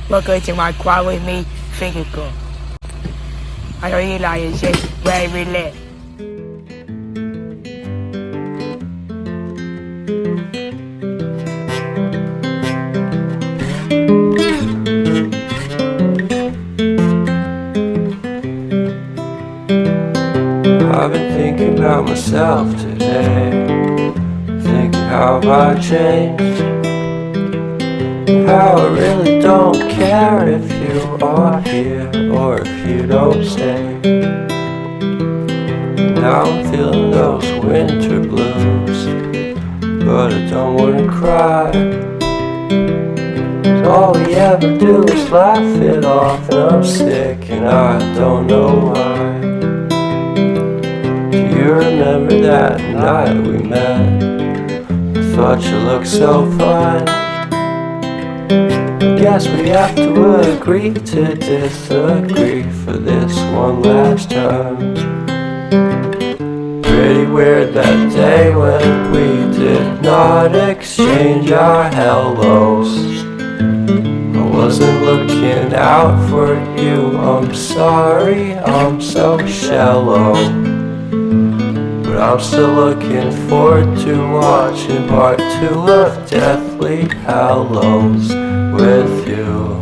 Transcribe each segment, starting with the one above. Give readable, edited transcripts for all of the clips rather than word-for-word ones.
Welcome to my quad with me vehicle. I know you like it, just very lit. I've been thinking about myself today, thinking how have I changed, how I really don't care if you are here or if you don't stay. Now I'm feeling those winter blues, but I don't wanna cry. All we ever do is laugh it off, and I'm sick and I don't know why. Do you remember that night we met? I thought you looked so fine. I guess we have to agree to disagree for this one last time. Pretty weird that day when we did not exchange our hellos. I wasn't looking out for you, I'm sorry, I'm so shallow. But I'm still looking forward to watching part 2 of Deathly Hallows with you.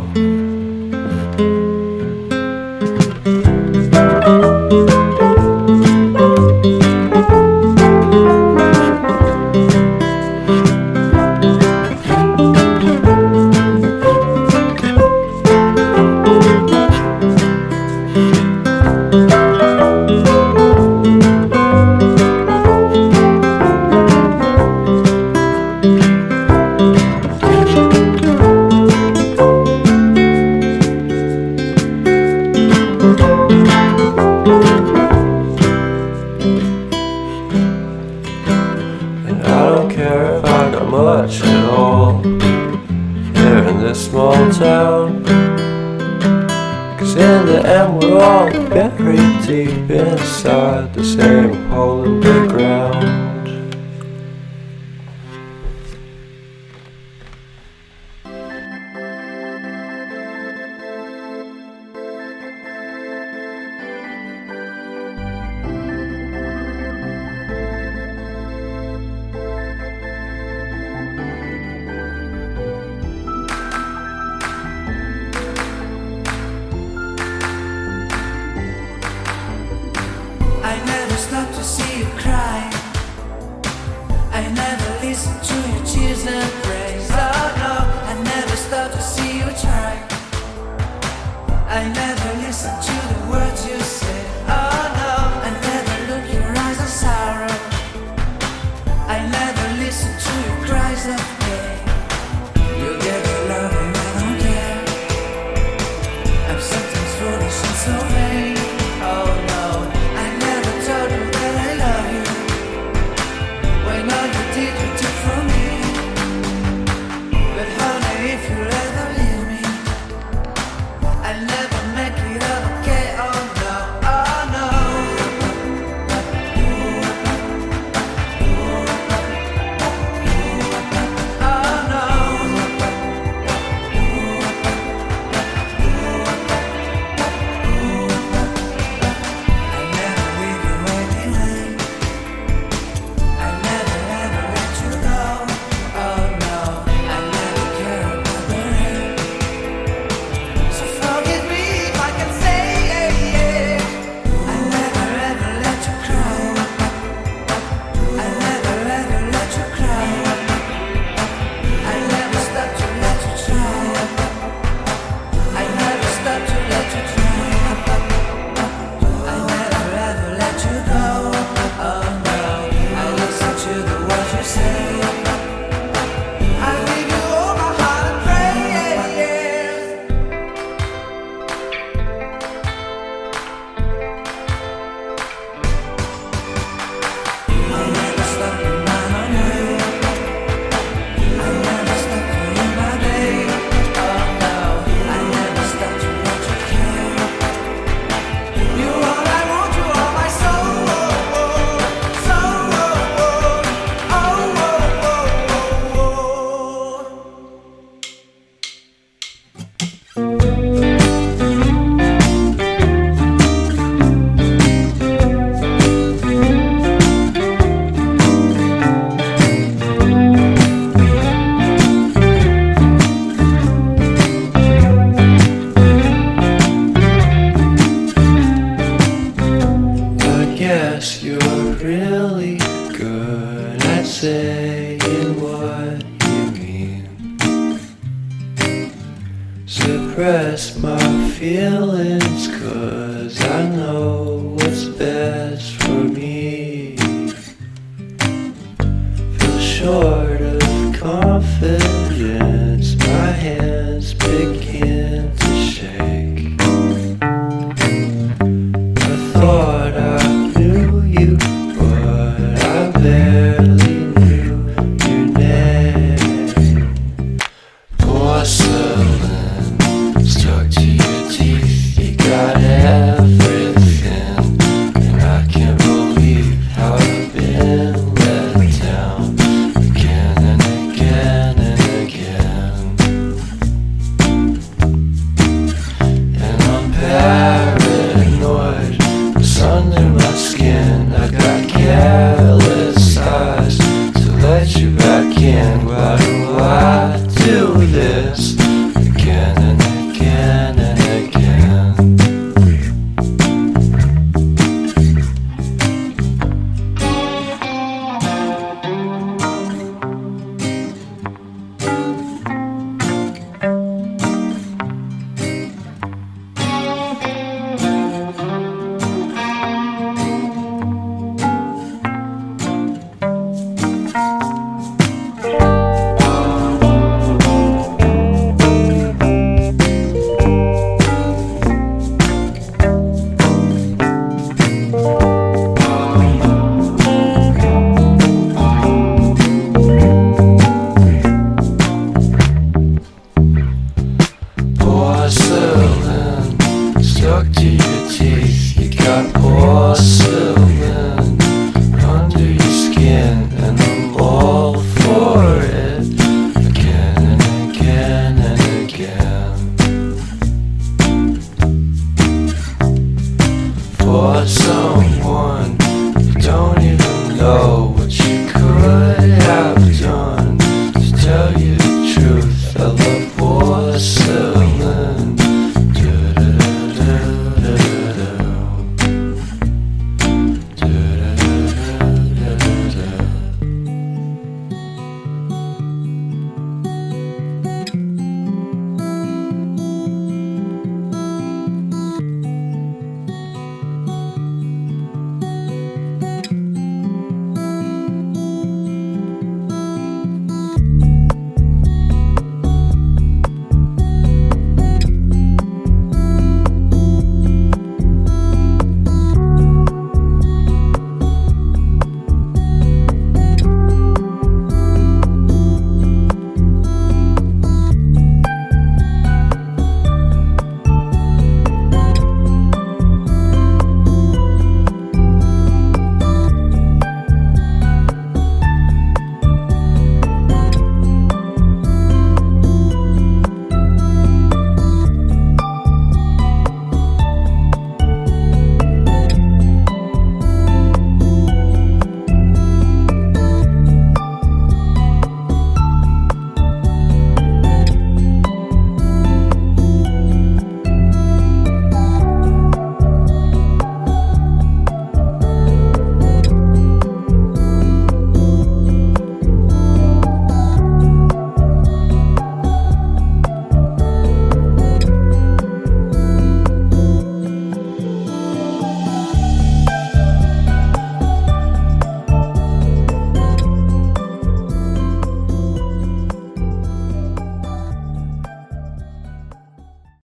Much at all here in this small town, 'cause in the end we're all buried deep inside the same hole in the ground. I never stop to see you cry. I never listen to your tears and praise. Oh no, I never stop to see you try. I never listen to the words you say. Oh no, I never look your eyes of sorrow. I never listen to your cries of pain. You get your love and I don't care. I'm sometimes foolish and so vain. Oh no, I never told you that I love you, when all you did you took from me. But honey, if you ever leave me, I never made suppress my feelings, 'cause I know what's best for me. Feel short of confidence, my hands pick